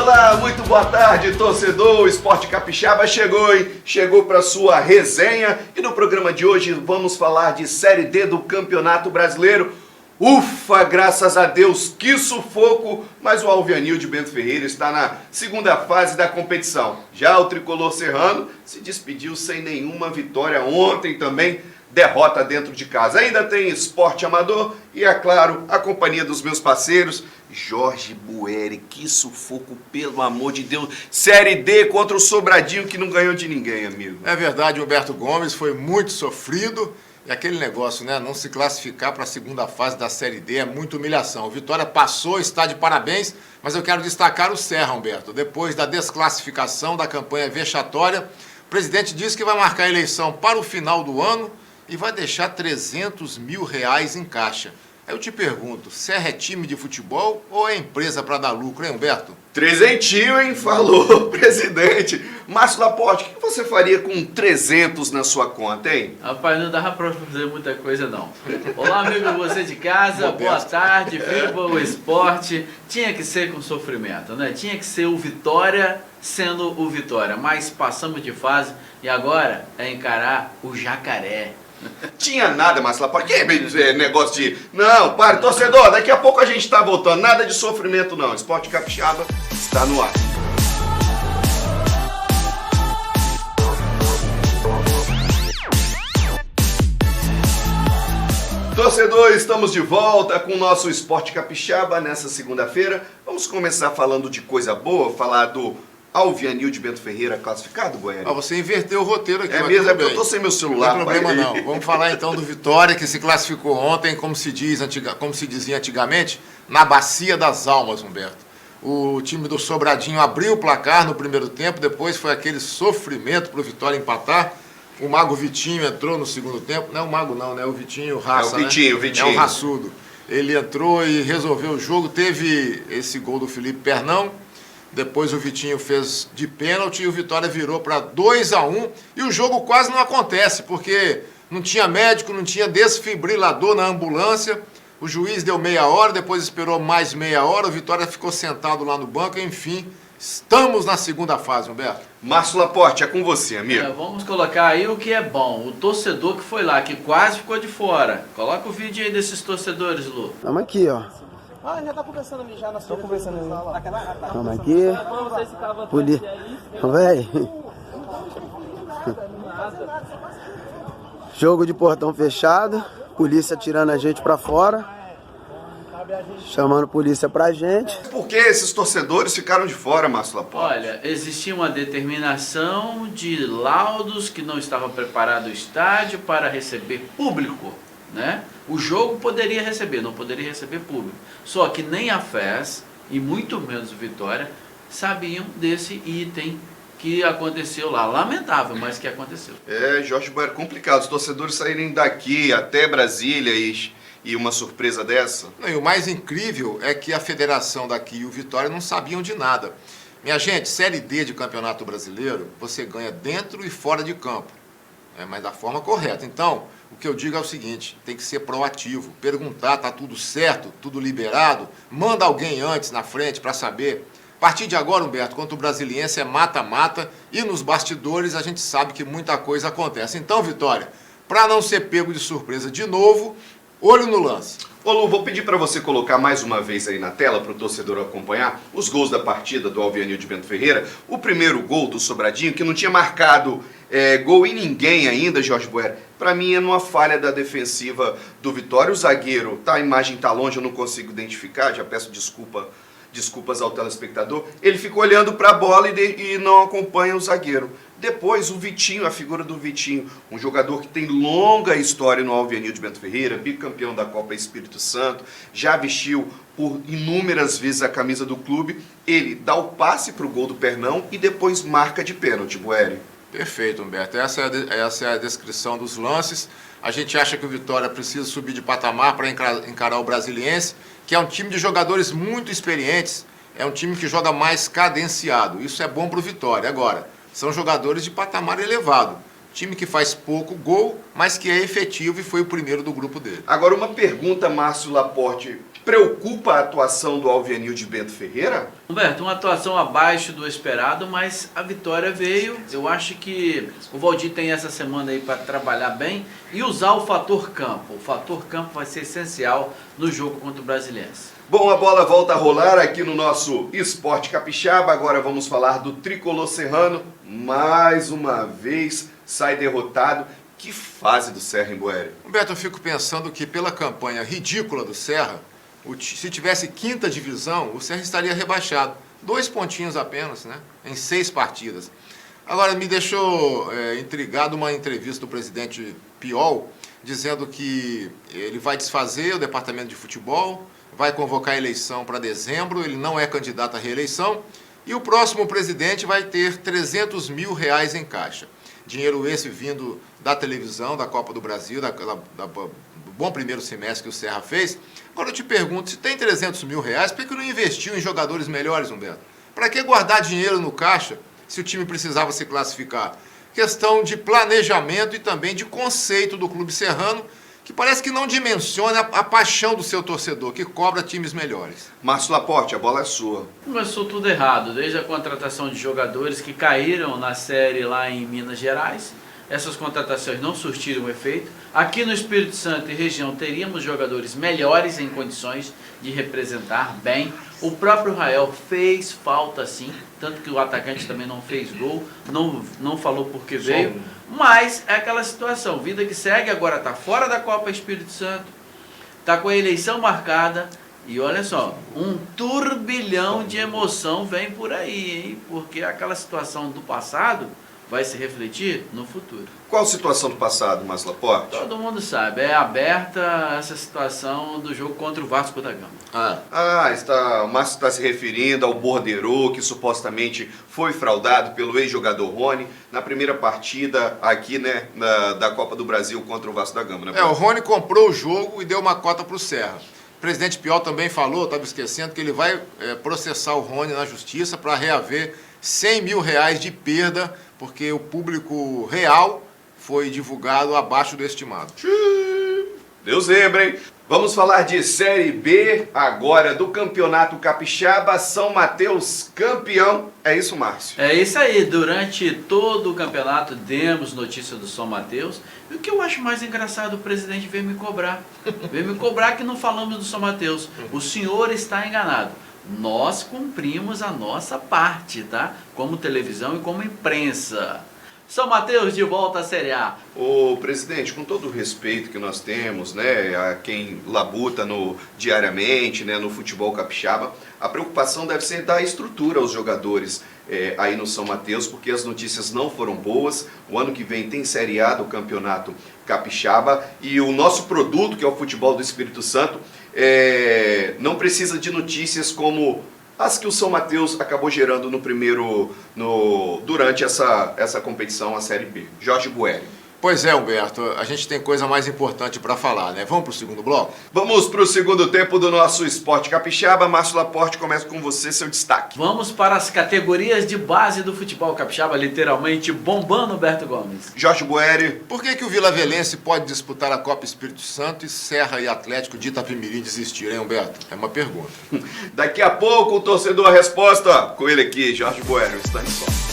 Olá, muito boa tarde, torcedor. O Esporte Capixaba chegou, hein? Chegou para sua resenha e no programa de hoje vamos falar de Série D do Campeonato Brasileiro. Ufa, graças a Deus, que sufoco! Mas o Alvianil Bento Ferreira está na segunda fase da competição. Já o tricolor serrano se despediu sem nenhuma vitória ontem também. Derrota dentro de casa. Ainda tem esporte amador e, é claro, a companhia dos meus parceiros. Jorge Bueri, que sufoco, pelo amor de Deus. Série D contra o Sobradinho que não ganhou de ninguém, amigo. É verdade, Humberto Gomes, foi muito sofrido. E aquele negócio, né? Não se classificar para a segunda fase da Série D é muita humilhação. O Vitória passou, está de parabéns, mas eu quero destacar o Serra, Humberto. Depois da desclassificação da campanha vexatória, o presidente disse que vai marcar a eleição para o final do ano e vai deixar 300 mil reais em caixa. Aí eu te pergunto, Serra é time de futebol ou é empresa para dar lucro, hein, Humberto? Trezentinho, hein? Falou, presidente. Márcio Laporte, o que você faria com 300 na sua conta, hein? Rapaz, não dava pra fazer muita coisa, não. Olá, amigo, você de casa, boa tarde, viva o esporte. Tinha que ser com sofrimento, né? Tinha que ser o Vitória sendo o Vitória. Mas passamos de fase e agora é encarar o Jacaré. Tinha nada, Márcio Laporte. Que negócio de... Não, pare, torcedor, daqui a pouco a gente tá voltando. Nada de sofrimento, não. Esporte Capixaba está no ar. Torcedor, estamos de volta com o nosso Esporte Capixaba nessa segunda-feira. Vamos começar falando de coisa boa, falar do Alvianil Bento Ferreira classificado, Goiânia? Você inverteu o roteiro aqui. É mesmo, é porque eu tô sem meu celular. Não tem problema não. Vamos falar então do Vitória, que se classificou ontem, como se dizia antigamente, na Bacia das Almas, Humberto. O time do Sobradinho abriu o placar no primeiro tempo, depois foi aquele sofrimento pro Vitória empatar. O Mago Vitinho entrou no segundo tempo. Não é o Mago não, né? O Vitinho Raça, o Vitinho, né? Vitinho. É um raçudo. Ele entrou e resolveu o jogo. Teve esse gol do Felipe Pernão. Depois o Vitinho fez de pênalti e o Vitória virou para 2-1. E o jogo quase não acontece, porque não tinha médico, não tinha desfibrilador na ambulância. O juiz deu meia hora, depois esperou mais meia hora. O Vitória ficou sentado lá no banco. Enfim, estamos na segunda fase, Humberto. Márcio Laporte, é com você, amigo. Vamos colocar aí o que é bom. O torcedor que foi lá, que quase ficou de fora. Coloca o vídeo aí desses torcedores, Lu. Vamos aqui, ó. Já tá conversando ali já na sua conversando ali. Vamos aqui. Véi. Jogo de portão fechado. Polícia tirando a gente pra fora. Chamando polícia pra gente. Por que esses torcedores ficaram de fora, Márcio Laporte? Olha, existia uma determinação de laudos que não estava preparado o estádio para receber público, né? O jogo poderia receber, não poderia receber público. Só que nem a FES, e muito menos o Vitória, sabiam desse item que aconteceu lá. Lamentável, mas que aconteceu. Jorge Bueri, complicado. Os torcedores saírem daqui até Brasília e uma surpresa dessa. E o mais incrível é que a federação daqui e o Vitória não sabiam de nada. Minha gente, Série D de Campeonato Brasileiro, você ganha dentro e fora de campo. Mas da forma correta. Então, o que eu digo é o seguinte, tem que ser proativo, perguntar, tá tudo certo, tudo liberado, manda alguém antes na frente para saber. A partir de agora, Humberto, contra o Brasiliense é mata-mata e nos bastidores a gente sabe que muita coisa acontece. Então, Vitória, para não ser pego de surpresa de novo, olho no lance. Ô Lu, vou pedir para você colocar mais uma vez aí na tela para o torcedor acompanhar os gols da partida do Alvianil Bento Ferreira. O primeiro gol do Sobradinho, que não tinha marcado gol em ninguém ainda, Jorge Bueri, para mim é numa falha da defensiva do Vitória. O zagueiro, a imagem tá longe, eu não consigo identificar, já peço desculpas ao telespectador. Ele fica olhando para a bola e não acompanha o zagueiro. Depois o Vitinho, a figura do Vitinho, um jogador que tem longa história no Alvianil Bento Ferreira, bicampeão da Copa Espírito Santo, já vestiu por inúmeras vezes a camisa do clube. Ele dá o passe para o gol do Pernão e depois marca de pênalti, Bueri. Perfeito, Humberto. Essa é a descrição dos lances. A gente acha que o Vitória precisa subir de patamar para encarar o Brasiliense, que é um time de jogadores muito experientes, é um time que joga mais cadenciado. Isso é bom para o Vitória. Agora, são jogadores de patamar elevado. Time que faz pouco gol, mas que é efetivo e foi o primeiro do grupo dele. Agora uma pergunta, Márcio Laporte. Preocupa a atuação do Alvianil de Bento Ferreira? Humberto, uma atuação abaixo do esperado, mas a vitória veio. Eu acho que o Valdir tem essa semana aí para trabalhar bem e usar o fator campo. O fator campo vai ser essencial no jogo contra o Brasiliense. Bom, a bola volta a rolar aqui no nosso Esporte Capixaba. Agora vamos falar do Tricolor Serrano. Mais uma vez sai derrotado. Que fase do Serra, Imbueri? Humberto, eu fico pensando que pela campanha ridícula do Serra, se tivesse quinta divisão, o Serra estaria rebaixado. 2 pontinhos apenas, né? Em 6 partidas. Agora, me deixou intrigado uma entrevista do presidente Piol, dizendo que ele vai desfazer o departamento de futebol, vai convocar a eleição para dezembro, ele não é candidato à reeleição, e o próximo presidente vai ter R$300 mil em caixa. Dinheiro esse vindo da televisão, da Copa do Brasil, do bom primeiro semestre que o Serra fez. Agora eu te pergunto, se tem R$300 mil, por que não investiu em jogadores melhores, Humberto? Para que guardar dinheiro no caixa se o time precisava se classificar? Questão de planejamento e também de conceito do clube serrano, que parece que não dimensiona a paixão do seu torcedor, que cobra times melhores. Márcio Laporte, a bola é sua. Começou tudo errado, desde a contratação de jogadores que caíram na série lá em Minas Gerais. Essas contratações não surtiram efeito. Aqui no Espírito Santo e região teríamos jogadores melhores em condições de representar bem. O próprio Rael fez falta sim, tanto que o atacante também não fez gol, não falou por que veio. Mas é aquela situação, vida que segue, agora está fora da Copa Espírito Santo, está com a eleição marcada. E olha só, um turbilhão de emoção vem por aí, hein? Porque aquela situação do passado vai se refletir no futuro. Qual a situação do passado, Márcio Laporte? Todo mundo sabe, é aberta essa situação do jogo contra o Vasco da Gama. O Márcio está se referindo ao borderô que supostamente foi fraudado pelo ex-jogador Rony na primeira partida aqui, né, da Copa do Brasil contra o Vasco da Gama, né? O Rony comprou o jogo e deu uma cota para o Serra. O presidente Piol também falou, estava esquecendo, que ele vai processar o Rony na justiça para reaver R$100 mil de perda, porque o público real foi divulgado abaixo do estimado. Deus lembra, hein? Vamos falar de Série B agora do Campeonato Capixaba. São Mateus campeão. É isso, Márcio? É isso aí. Durante todo o campeonato demos notícia do São Mateus. E o que eu acho mais engraçado, o presidente veio me cobrar. Veio me cobrar que não falamos do São Mateus. O senhor está enganado. Nós cumprimos a nossa parte, tá? Como televisão e como imprensa. São Mateus de volta à Série A. Ô, presidente, com todo o respeito que nós temos, né, a quem labuta diariamente, né, no futebol capixaba, a preocupação deve ser dar estrutura aos jogadores aí no São Mateus, porque as notícias não foram boas. O ano que vem tem Série A do Campeonato Capixaba e o nosso produto, que é o futebol do Espírito Santo, não precisa de notícias como as que o São Mateus acabou gerando durante essa competição, a Série B. Jorge Bueri. Pois é, Humberto, a gente tem coisa mais importante para falar, né? Vamos para o segundo bloco? Vamos para o segundo tempo do nosso Esporte Capixaba. Márcio Laporte, começa com você, seu destaque. Vamos para as categorias de base do futebol capixaba, literalmente bombando, Humberto Gomes. Jorge Bueri. Por que o Vila Velense pode disputar a Copa Espírito Santo e Serra e Atlético de Itapemirim desistirem, Humberto? É uma pergunta. Daqui a pouco o torcedor a resposta com ele aqui, Jorge Bueri, está em só.